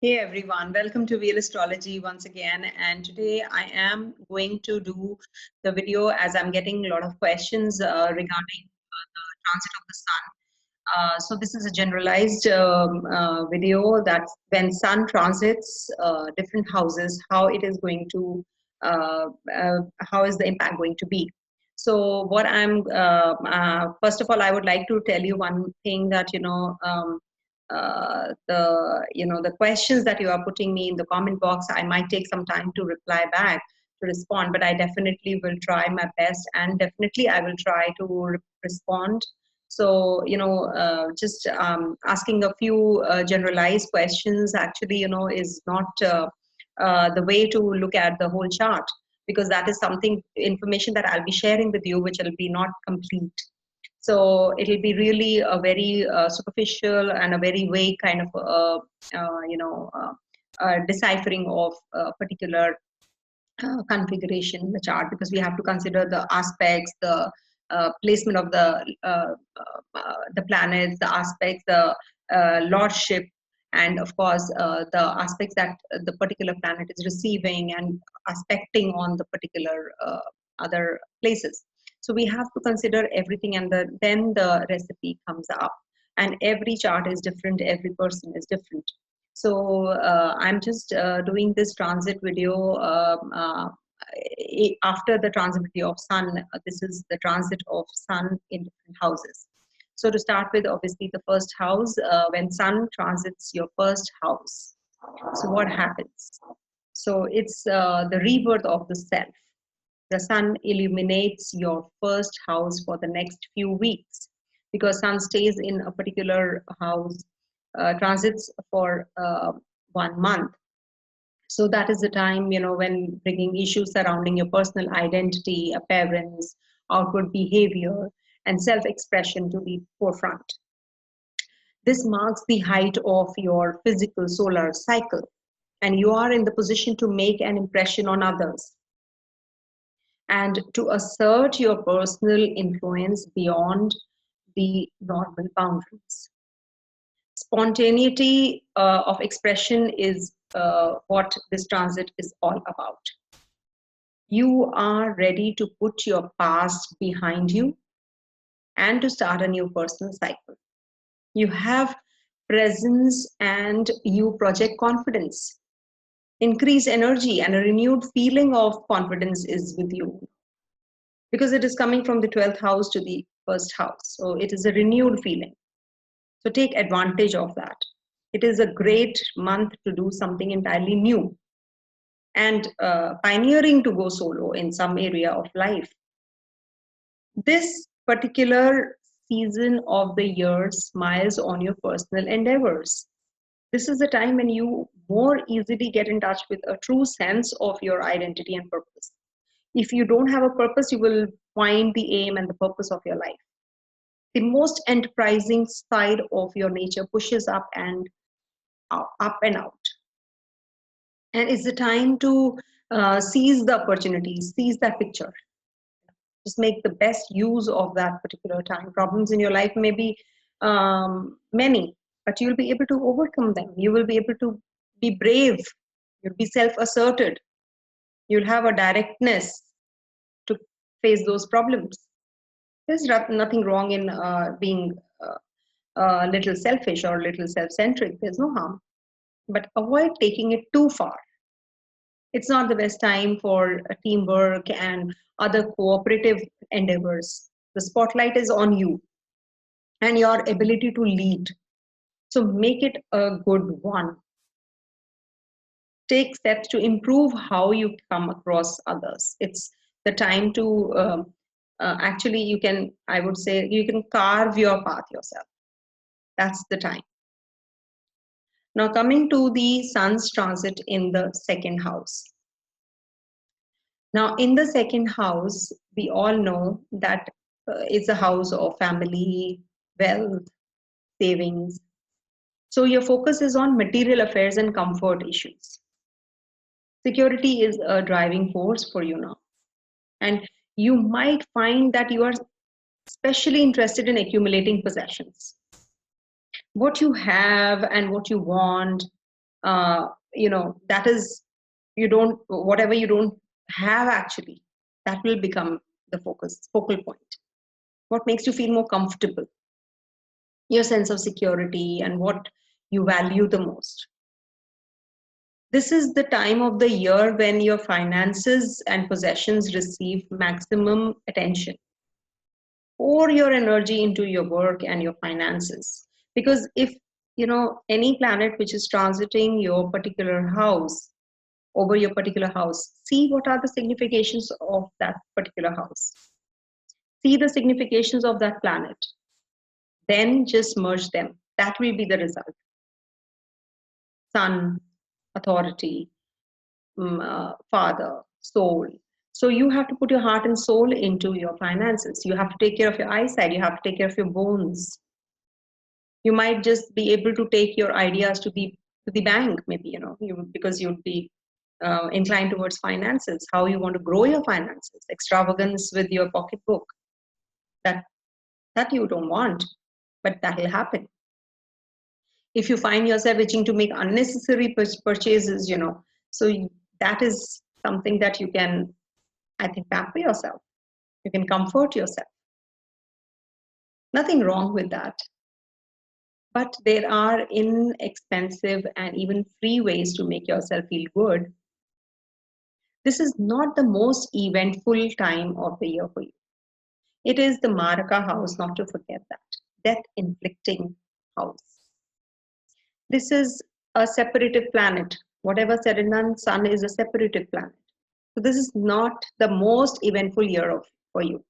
Hey everyone, welcome to Real Astrology once again. And today I am going to do the video as I'm getting a lot of questions regarding the transit of the sun. So this is a generalized video that when sun transits different houses, how it is going to, how is the impact going to be. So what first of all, I would like to tell you one thing that, the questions that you are putting me in the comment box, I might take some time to reply back, to respond, but I definitely will try my best, and definitely I will try to respond. So just asking a few generalized questions actually is not the way to look at the whole chart, because that is something information that I'll be sharing with you which will be not complete. So it'll be really a very superficial and a very vague kind of deciphering of a particular configuration in the chart, because we have to consider the aspects, the placement of the planets, the aspects, the lordship, and of course the aspects that the particular planet is receiving and aspecting on the particular other places. So we have to consider everything, and then the recipe comes up. And every chart is different, every person is different. So I'm just doing this transit video after the transit video of sun. This is the transit of sun in different houses. So to start with, obviously the first house, when sun transits your first house, so what happens? So it's the rebirth of the self. The sun illuminates your first house for the next few weeks, because sun stays in a particular house, transits for 1 month. So that is the time, when bringing issues surrounding your personal identity, appearance, outward behavior, and self-expression to the forefront. This marks the height of your physical solar cycle, and you are in the position to make an impression on others and to assert your personal influence beyond the normal boundaries. Spontaneity of expression is what this transit is all about. You are ready to put your past behind you and to start a new personal cycle. You have presence and you project confidence. Increased energy and a renewed feeling of confidence is with you, because it is coming from the 12th house to the first house. So it is a renewed feeling. So take advantage of that. It is a great month to do something entirely new and pioneering to go solo in some area of life. This particular season of the year smiles on your personal endeavors. This is the time when you more easily get in touch with a true sense of your identity and purpose. If you don't have a purpose, you will find the aim and the purpose of your life. The most enterprising side of your nature pushes up and out. And it's the time to seize the opportunities, seize that picture. Just make the best use of that particular time. Problems in your life may be many, but you'll be able to overcome them. You will be able to be brave. You'll be self-asserted. You'll have a directness to face those problems. There's nothing wrong in being a little selfish or a little self-centric. There's no harm. But avoid taking it too far. It's not the best time for teamwork and other cooperative endeavors. The spotlight is on you and your ability to lead. So make it a good one. Take steps to improve how you come across others. It's the time to actually, I would say, you can carve your path yourself. That's the time. Now coming to the sun's transit in the second house. Now in the second house, we all know that it's a house of family, wealth, savings. So your focus is on material affairs and comfort issues. Security is a driving force for you now. And you might find that you are especially interested in accumulating possessions. What you have and what you want that is, whatever you don't have actually, that will become the focal point. What makes you feel more comfortable, your sense of security, and what you value the most. This is the time of the year when your finances and possessions receive maximum attention. Pour your energy into your work and your finances. Because if, any planet which is transiting your particular house, over your particular house, see what are the significations of that particular house. See the significations of that planet. Then just merge them. That will be the result. Sun, authority, father, soul. So you have to put your heart and soul into your finances. You have to take care of your eyesight. You have to take care of your bones. You might just be able to take your ideas to the bank, maybe, because you'd be inclined towards finances, how you want to grow your finances, extravagance with your pocketbook. That you don't want, but that will happen. If you find yourself itching to make unnecessary purchases, so that is something that you can, I think, pamper yourself. You can comfort yourself. Nothing wrong with that. But there are inexpensive and even free ways to make yourself feel good. This is not the most eventful time of the year for you. It is the Maraka house, not to forget that. Death-inflicting house. This is a separative planet. Whatever said and done, Sun is a separative planet. So this is not the most eventful year for you.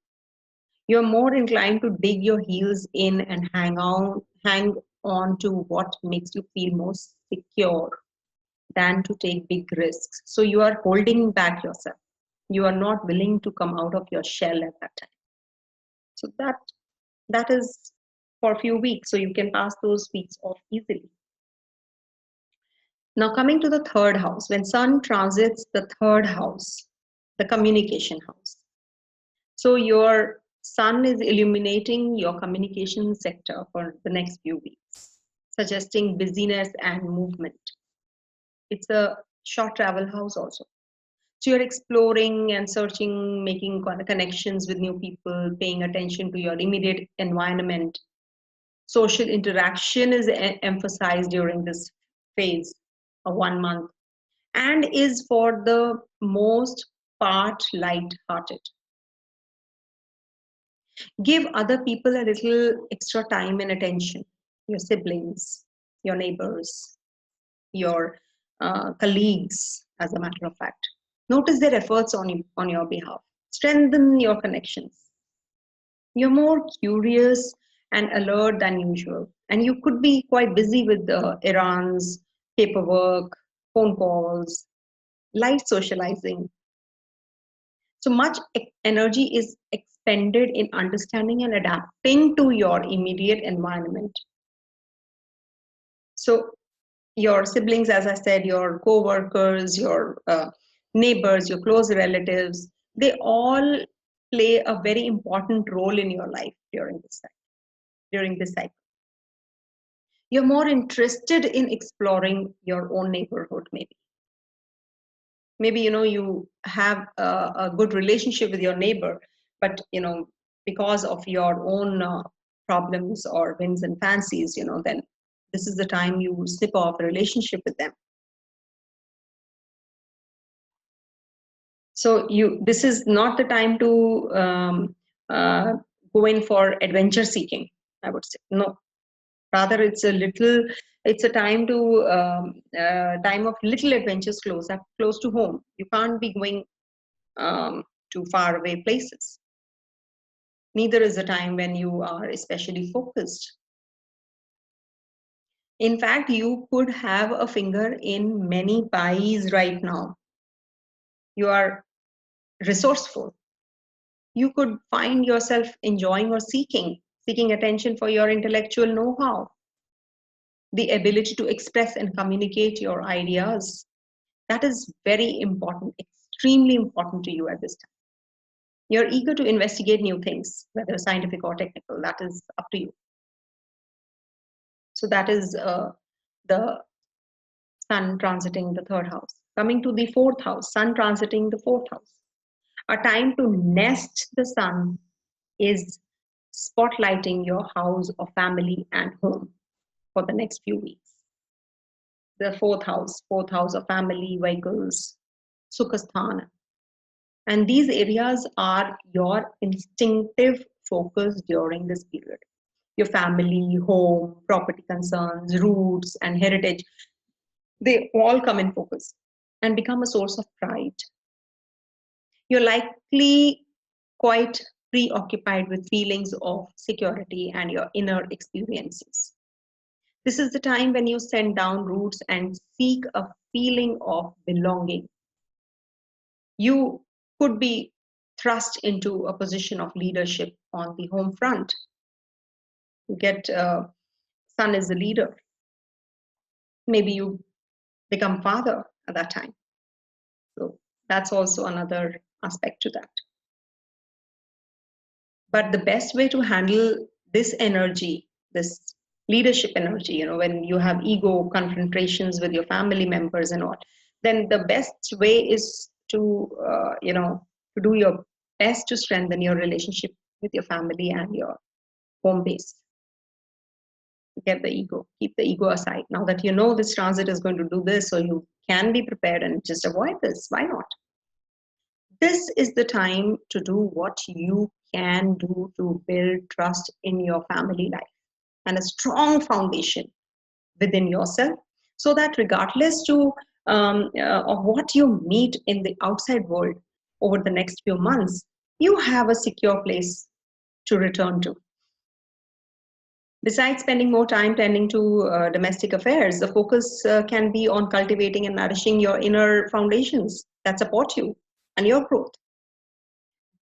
You're more inclined to dig your heels in and hang on to what makes you feel most secure than to take big risks. So you are holding back yourself. You are not willing to come out of your shell at that time. So that is for a few weeks. So you can pass those weeks off easily. Now coming to the third house, when Sun transits the third house, the communication house. So your Sun is illuminating your communication sector for the next few weeks, suggesting busyness and movement. It's a short travel house also. So you're exploring and searching, making connections with new people, paying attention to your immediate environment. Social interaction is emphasized during this phase of 1 month and is for the most part light-hearted. Give other people a little extra time and attention. Your siblings, your neighbors, your colleagues, as a matter of fact. Notice their efforts on your behalf. Strengthen your connections. You're more curious and alert than usual. And you could be quite busy with the errands, paperwork, phone calls, light socializing. So much energy is expended in understanding and adapting to your immediate environment. So your siblings, as I said, your co-workers, your neighbors, your close relatives, they all play a very important role in your life during this cycle. You're more interested in exploring your own neighborhood, maybe. Maybe, you have a good relationship with your neighbor, but, because of your own problems or whims and fancies, then this is the time you snip off a relationship with them. So this is not the time to go in for adventure seeking, I would say. No, rather it's a time time of little adventures close to home. You can't be going to far away places. Neither is a time when you are especially focused. In fact, you could have a finger in many pies right now. You are resourceful. You could find yourself enjoying or seeking attention for your intellectual know-how, the ability to express and communicate your ideas. That is very important, extremely important to you at this time. You're eager to investigate new things, whether scientific or technical, that is up to you. So that is the Sun transiting the third house. Coming to the fourth house, Sun transiting the fourth house. A time to nest the Sun is spotlighting your house of family and home for the next few weeks. The fourth house of family, vehicles, Sukhasthan. And these areas are your instinctive focus during this period. Your family, home, property concerns, roots, and heritage, they all come in focus and become a source of pride. You're likely quite preoccupied with feelings of security and your inner experiences. This is the time when you send down roots and seek a feeling of belonging. You could be thrust into a position of leadership on the home front. You get Sun is the leader. Maybe you become father at that time. So that's also another aspect to that. But the best way to handle this energy, this leadership energy, when you have ego confrontations with your family members and all, then the best way is to, to do your best to strengthen your relationship with your family and your home base. Get the ego, keep the ego aside. Now that you know this transit is going to do this, so you can be prepared and just avoid this. Why not? This is the time to do what you can do to build trust in your family life and a strong foundation within yourself, so that regardless of what you meet in the outside world over the next few months, you have a secure place to return to. Besides spending more time tending to domestic affairs, the focus can be on cultivating and nourishing your inner foundations that support you and your growth.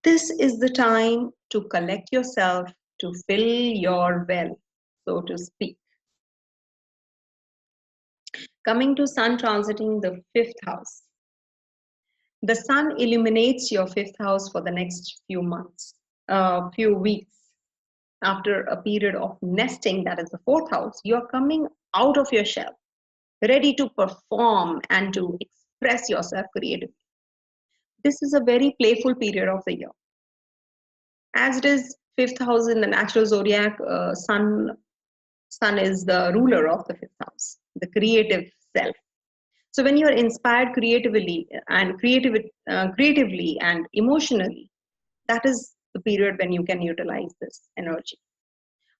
This is the time to collect yourself, to fill your well, so to speak. Coming to Sun transiting the fifth house. The Sun illuminates your fifth house for the next few months, few weeks. After a period of nesting, that is the fourth house, you're coming out of your shell, ready to perform and to express yourself creatively. This is a very playful period of the year. As it is fifth house in the natural zodiac, Sun is the ruler of the fifth house, the creative self. So when you're inspired creatively and emotionally, that is the period when you can utilize this energy.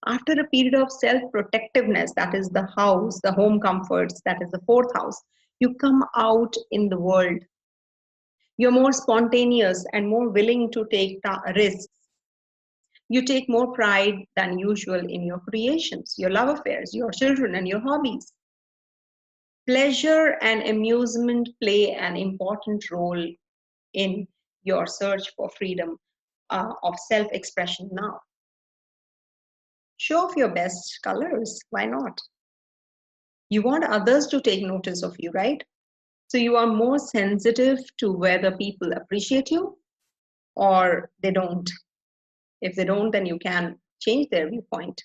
After a period of self-protectiveness, that is the house, the home comforts, that is the fourth house, you come out in the world. You're more spontaneous and more willing to take risks. You take more pride than usual in your creations, your love affairs, your children, and your hobbies. Pleasure and amusement play an important role in your search for freedom of self-expression now. Show off your best colors. Why not? You want others to take notice of you, right? So you are more sensitive to whether people appreciate you or they don't. If they don't, then you can change their viewpoint.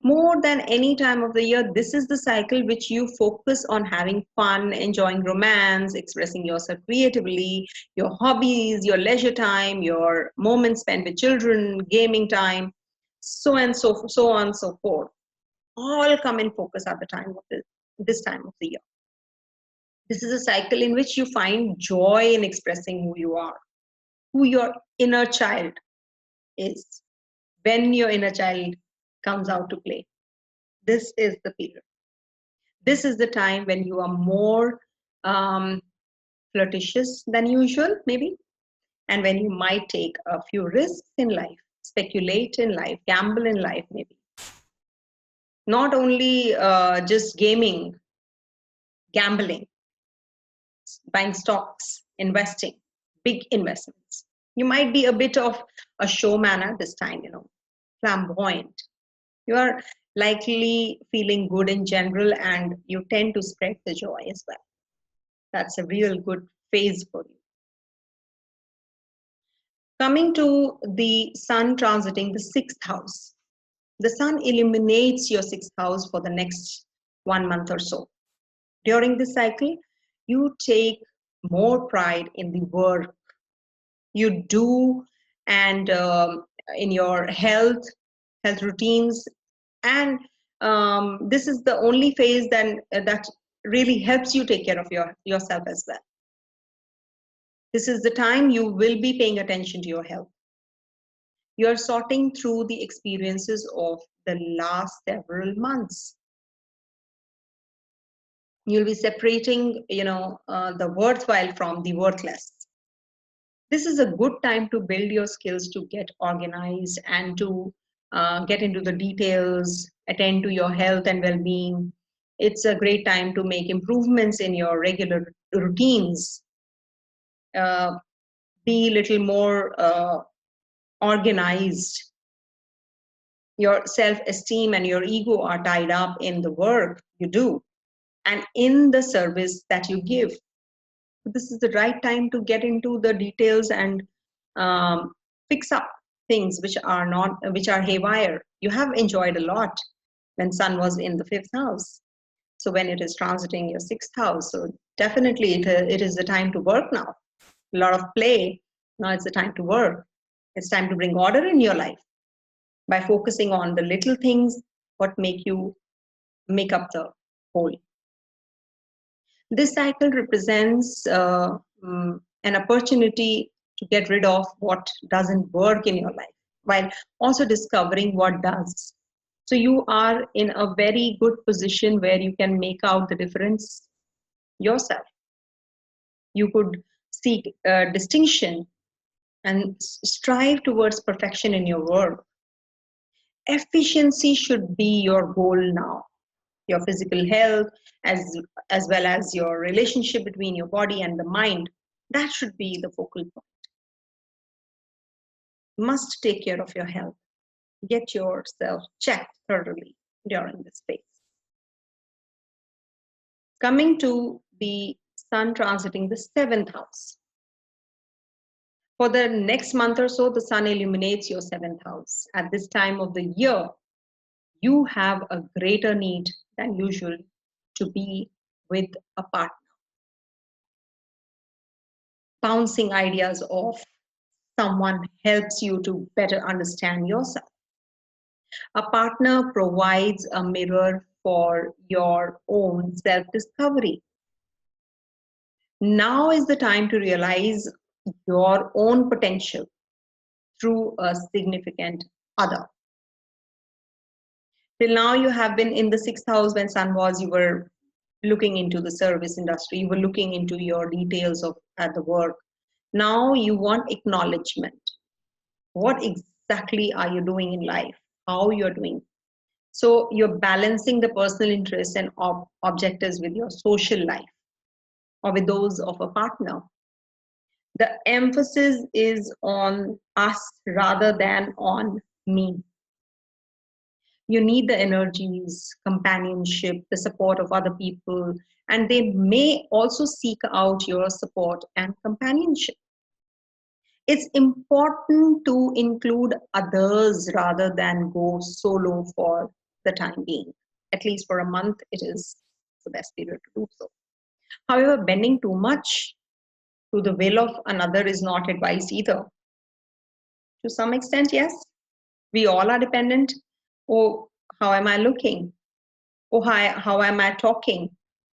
More than any time of the year, this is the cycle which you focus on having fun, enjoying romance, expressing yourself creatively, your hobbies, your leisure time, your moments spent with children, gaming time, so on and so forth. All come in focus at the time of this time of the year. This is a cycle in which you find joy in expressing who you are, who your inner child is. When your inner child comes out to play, this is the period. This is the time when you are more flirtatious than usual, maybe, and when you might take a few risks in life, speculate in life, gamble in life, maybe. Not only just gaming, gambling, buying stocks, investing, big investments. You might be a bit of a showman at this time, flamboyant. You are likely feeling good in general and you tend to spread the joy as well. That's a real good phase for you. Coming to the Sun transiting the sixth house. The Sun illuminates your sixth house for the next 1 month or so. During this cycle, you take more pride in the work you do and in your health routines. And this is the only phase that really helps you take care of yourself as well. This is the time you will be paying attention to your health. You're sorting through the experiences of the last several months. You'll be separating, the worthwhile from the worthless. This is a good time to build your skills, to get organized and to get into the details, attend to your health and well-being. It's a great time to make improvements in your regular routines. Be a little more organized. Your self-esteem and your ego are tied up in the work you do and in the service that you give. This is the right time to get into the details and fix up things which are haywire. You have enjoyed a lot when Sun was in the 5th house. So when it is transiting your 6th house, so definitely it is the time to work now. A lot of play. Now it's the time to work. It's time to bring order in your life by focusing on the little things what make up the whole. This cycle represents an opportunity to get rid of what doesn't work in your life, while also discovering what does. So you are in a very good position where you can make out the difference yourself. You could seek distinction and strive towards perfection in your work. Efficiency should be your goal now. Your physical health, as well as your relationship between your body and the mind, that should be the focal point. You must take care of your health. Get yourself checked thoroughly during this phase. Coming to the Sun transiting the 7th house. For the next month or so, the Sun illuminates your 7th house. At this time of the year, you have a greater need than usual to be with a partner. Bouncing ideas off someone helps you to better understand yourself. A partner provides a mirror for your own self-discovery. Now is the time to realize your own potential through a significant other. Till now, you have been in the 6th house when Sun was, you were looking into the service industry, you were looking into your details of at the work. Now you want acknowledgement. What exactly are you doing in life? How you're doing? So you're balancing the personal interests and objectives with your social life or with those of a partner. The emphasis is on us rather than on me. You need the energies, companionship, the support of other people, and they may also seek out your support and companionship. It's important to include others rather than go solo for the time being. At least for a month, it is the best period to do so. However, bending too much to the will of another is not advised either. To some extent, yes, we all are dependent. Oh, how am I looking? Oh, how am I talking?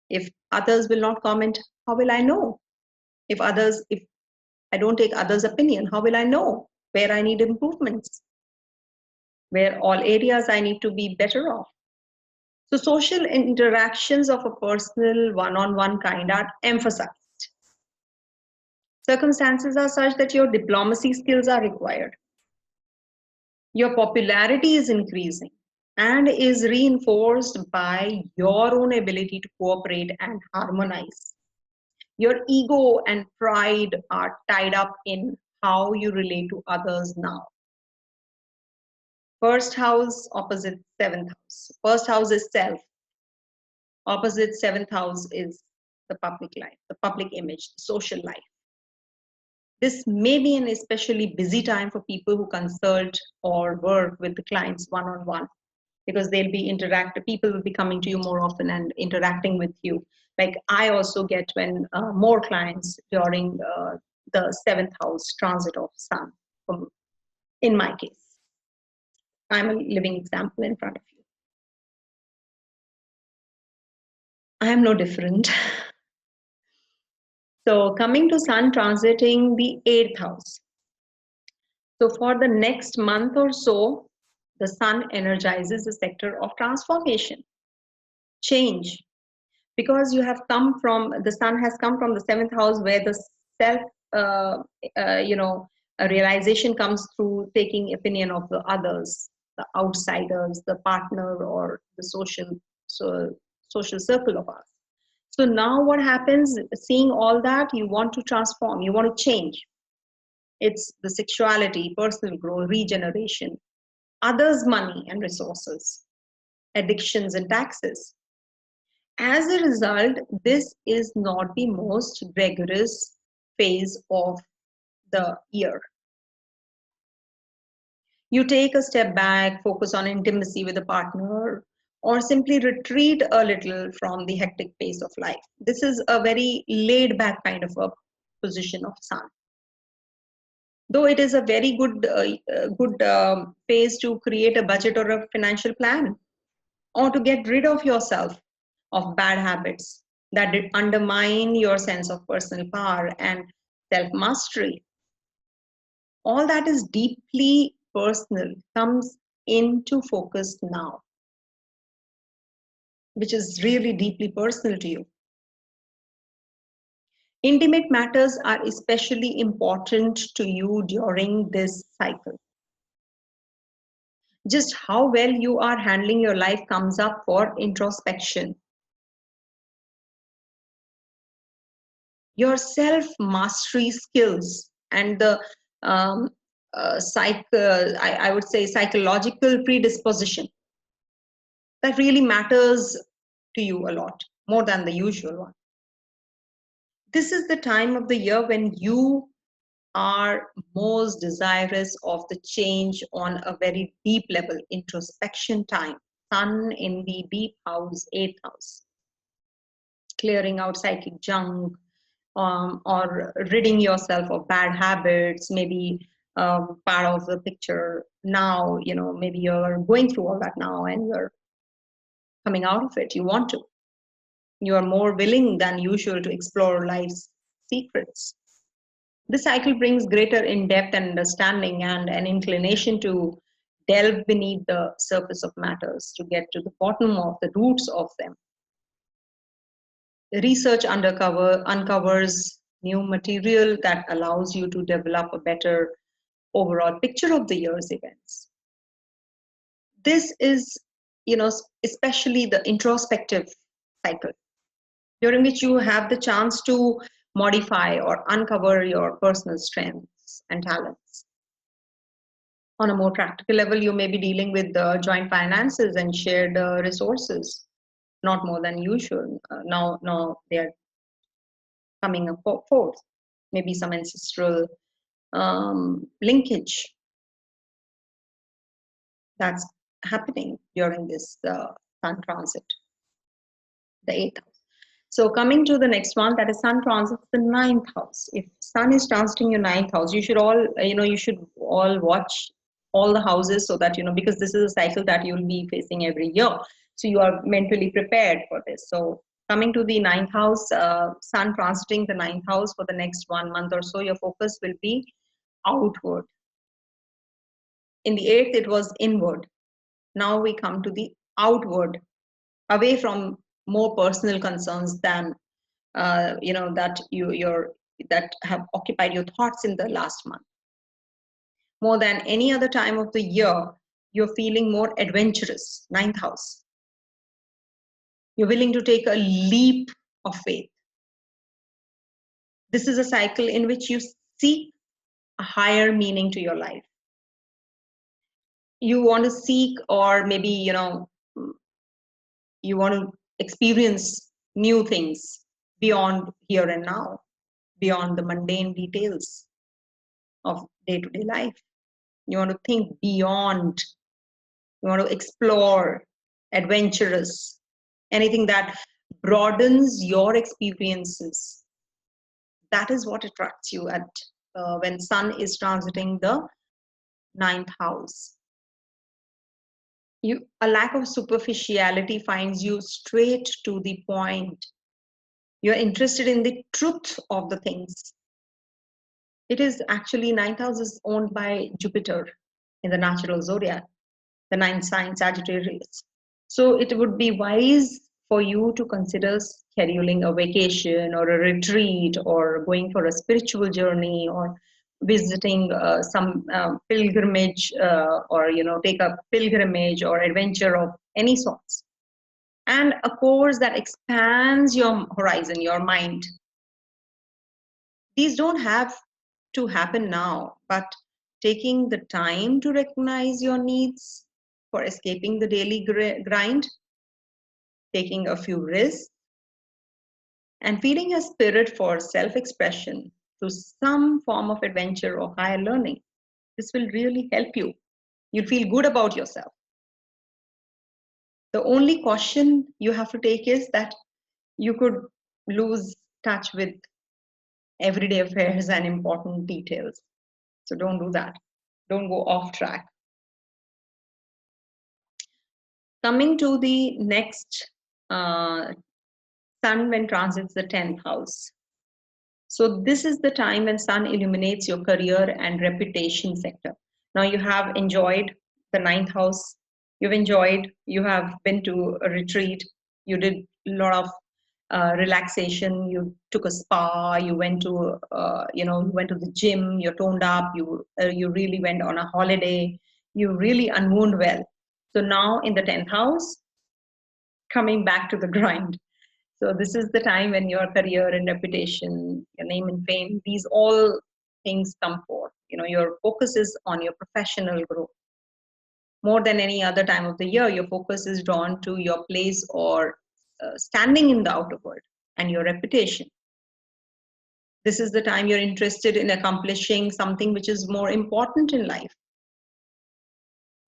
If others will not comment, how will I know? If I don't take others' opinion, how will I know where I need improvements? Where all areas I need to be better off? So social interactions of a personal one-on-one kind are emphasized. Circumstances are such that your diplomacy skills are required. Your popularity is increasing and is reinforced by your own ability to cooperate and harmonize. Your ego and pride are tied up in how you relate to others now. 1st house opposite 7th house. 1st house is self. Opposite 7th house is the public life, the public image, the social life. This may be an especially busy time for people who consult or work with the clients one-on-one, because they'll be people will be coming to you more often and interacting with you. Like I also get when more clients during the seventh house transit of Sun. In my case, I'm a living example in front of you. I am no different. So coming to Sun transiting the eighth house. So for the next month or so, the Sun energizes the sector of transformation, change, because you have come from, the Sun has come from the seventh house where the self, uh, you know, a realization comes through taking opinion of the others, the outsiders, the partner, or the social circle of us. So now what happens, seeing all that, you want to transform, you want to change. It's the sexuality, personal growth, regeneration, others' money and resources, addictions and taxes. As a result, this is not the most rigorous phase of the year. You take a step back, focus on intimacy with a partner, or simply retreat a little from the hectic pace of life. This is a very laid back kind of a position of Sun. Though it is a very good phase to create a budget or a financial plan, or to get rid of yourself of bad habits that undermine your sense of personal power and self mastery. All that is deeply personal comes into focus now, which is really deeply personal to you. Intimate matters are especially important to you during this cycle. Just how well you are handling your life comes up for introspection. Your self mastery skills and the um, I would say psychological predisposition that really matters to you a lot more than the usual one. This is the time of the year when you are most desirous of the change on a very deep level, introspection time. Sun in the deep house, eighth house, clearing out psychic junk, or ridding yourself of bad habits, maybe part of the picture now, maybe you're going through all that now and you're coming out of it. You want to. You are more willing than usual to explore life's secrets. This cycle brings greater in-depth and understanding and an inclination to delve beneath the surface of matters, to get to the bottom of the roots of them. Research uncovers new material that allows you to develop a better overall picture of the year's events. This is, especially the introspective cycle, during which you have the chance to modify or uncover your personal strengths and talents. On a more practical level, you may be dealing with joint finances and shared resources, not more than usual. Now they are coming forth. Maybe some ancestral linkage that's happening during this Sun transit, the eighth house. So coming to the next one, that is Sun transits the ninth house. If Sun is transiting your ninth house, you should all watch all the houses so that, because this is a cycle that you'll be facing every year. So you are mentally prepared for this. So coming to the ninth house, Sun transiting the ninth house for the next 1 month or so, your focus will be outward. In the eighth, it was inward. Now we come to the outward, away from more personal concerns than that have occupied your thoughts in the last month. More than any other time of the year, you're feeling more adventurous. Ninth house. You're willing to take a leap of faith. This is a cycle in which you seek a higher meaning to your life. You want to seek, or maybe you want to experience new things beyond here and now, beyond the mundane details of day-to-day life. You want to think beyond. You want to explore, adventurous, anything that broadens your experiences. That is what attracts you at when Sun is transiting the ninth house. A lack of superficiality finds you straight to the point. You're interested in the truth of the things. It is actually ninth house is owned by Jupiter in the natural zodiac, the ninth sign Sagittarius. So it would be wise for you to consider scheduling a vacation or a retreat or going for a spiritual journey or visiting some pilgrimage or take a pilgrimage or adventure of any sorts, and a course that expands your horizon, your mind. These don't have to happen now, but taking the time to recognize your needs for escaping the daily grind, taking a few risks, and feeding a spirit for self-expression through some form of adventure or higher learning. This will really help you. You'll feel good about yourself. The only caution you have to take is that you could lose touch with everyday affairs and important details. So don't do that. Don't go off track. Coming to the next Sun when transits the 10th house. So this is the time when Sun illuminates your career and reputation sector. Now you have enjoyed the ninth house. You have been to a retreat. You did a lot of relaxation. You took a spa. You went to, you went to the gym. You're toned up. You really went on a holiday. You really unwound well. So now in the 10th house, coming back to the grind. So this is the time when your career and reputation, your name and fame, these all things come forth. Your focus is on your professional growth. More than any other time of the year, your focus is drawn to your place or standing in the outer world and your reputation. This is the time you're interested in accomplishing something which is more important in life.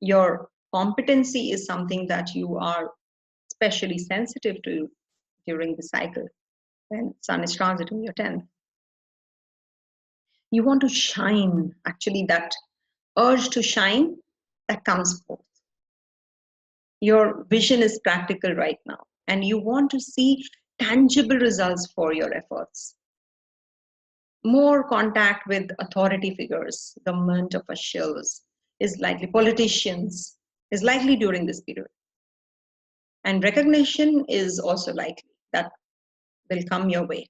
Your competency is something that you are especially sensitive to during the cycle when Sun is transiting your 10th. You want to shine, actually, that urge to shine that comes forth. Your vision is practical right now, and you want to see tangible results for your efforts. More contact with authority figures, government officials is likely, politicians is likely during this period. And recognition is also likely that will come your way.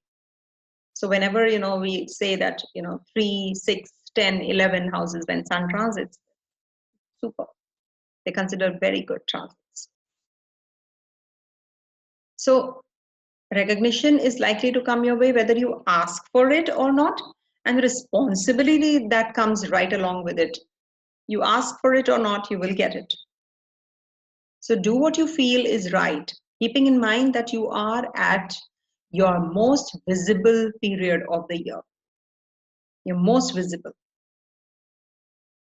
So whenever, we say that, 3, 6, 10, 11 houses when Sun transits, super. They consider very good transits. So recognition is likely to come your way whether you ask for it or not, and the responsibility that comes right along with it. You ask for it or not, you will get it. So do what you feel is right, keeping in mind that you are at your most visible period of the year. You're most visible.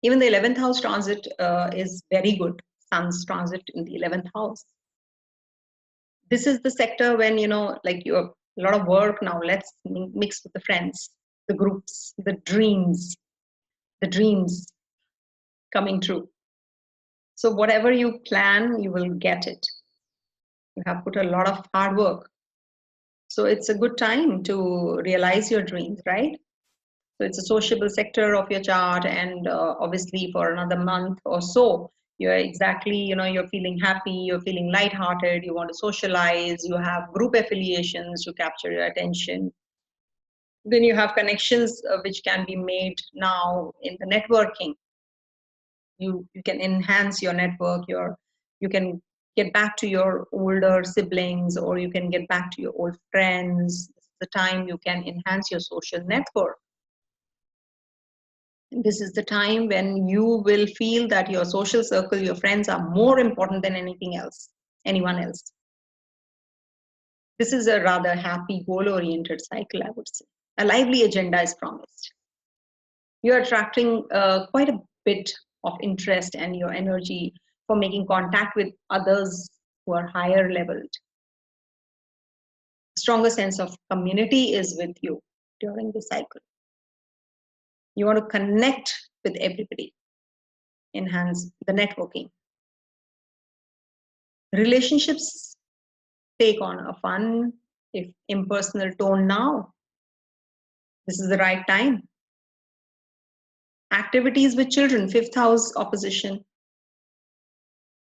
Even the 11th house transit is very good. Sun's transit in the 11th house. This is the sector when, like you have a lot of work now, let's mix with the friends, the groups, the dreams coming true. So whatever you plan, you will get it. You have put a lot of hard work. So it's a good time to realize your dreams, right? So it's a sociable sector of your chart, and obviously for another month or so, you're exactly, you're feeling happy, you're feeling lighthearted, you want to socialize, you have group affiliations to capture your attention. Then you have connections which can be made now in the networking. You can enhance your network, you can get back to your older siblings, or you can get back to your old friends. This is the time you can enhance your social network. This is the time when you will feel that your social circle, your friends are more important than anything else, anyone else. This is a rather happy, goal-oriented cycle, I would say. A lively agenda is promised. You're attracting quite a bit of interest and your energy for making contact with others who are higher leveled. stronger sense of community is with you during the cycle. You want to connect with everybody, enhance the networking. Relationships take on a fun, if impersonal tone now. This is the right time. Activities with children, fifth house opposition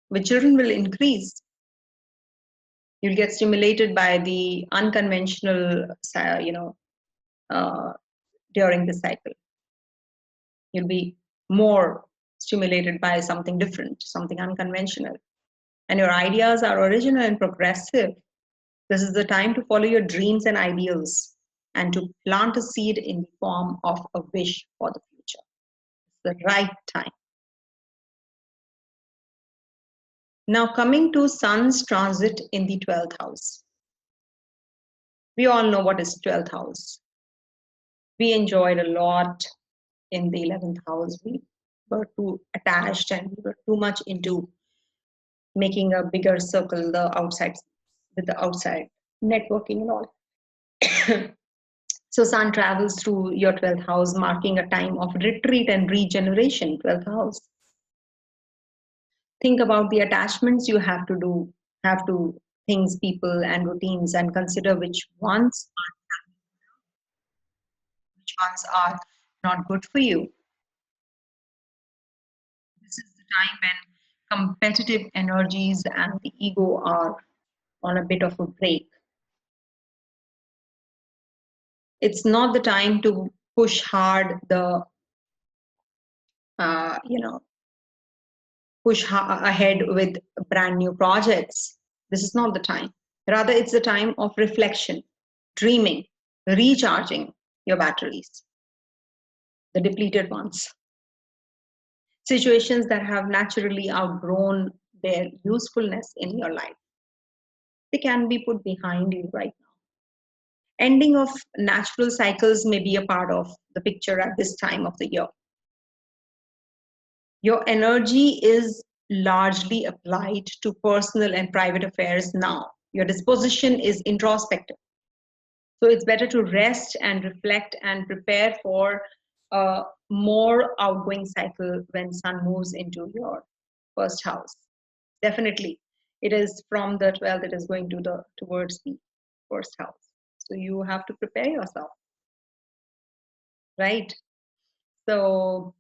with children will increase. You'll get stimulated by the unconventional, during the cycle. You'll be more stimulated by something different, something unconventional. And your ideas are original and progressive. This is the time to follow your dreams and ideals and to plant a seed in the form of a wish for the future. It's the right time. Now coming to Sun's transit in the 12th house. We all know what is 12th house. We enjoyed a lot in the 11th house. We were too attached and we were too much into making a bigger circle, the outside, with the outside networking and all. So Sun travels through your 12th house, marking a time of retreat and regeneration. 12th house. Think about the attachments you have to things, people, and routines, and consider which ones are not good for you. This is the time when competitive energies and the ego are on a bit of a break. It's not the time to push hard the, ahead with brand new projects. This is not the time. Rather, it's the time of reflection, dreaming, recharging your batteries, the depleted ones. Situations that have naturally outgrown their usefulness in your life, they can be put behind you right now. Ending of natural cycles may be a part of the picture at this time of the year. Your energy is largely applied to personal and private affairs now. Your disposition is introspective. So it's better to rest and reflect and prepare for a more outgoing cycle when Sun moves into your first house. Definitely, it is from the 12th, it is going to towards the first house. So you have to prepare yourself, right? So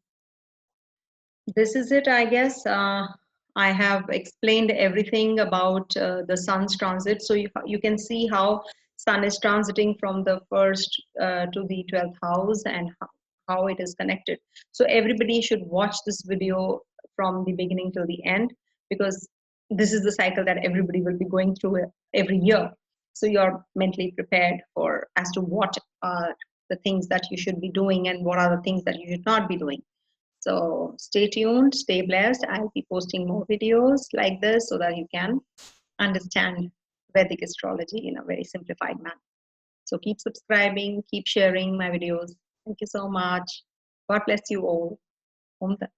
this is it, I guess. I have explained everything about the Sun's transit. So you can see how Sun is transiting from the first to the 12th house and how it is connected. So everybody should watch this video from the beginning till the end, because this is the cycle that everybody will be going through every year. So you're mentally prepared for as to what are the things that you should be doing and what are the things that you should not be doing. So stay tuned, stay blessed. I'll be posting more videos like this so that you can understand Vedic astrology in a very simplified manner. So keep subscribing, keep sharing my videos. Thank you so much. God bless you all. Om Tat.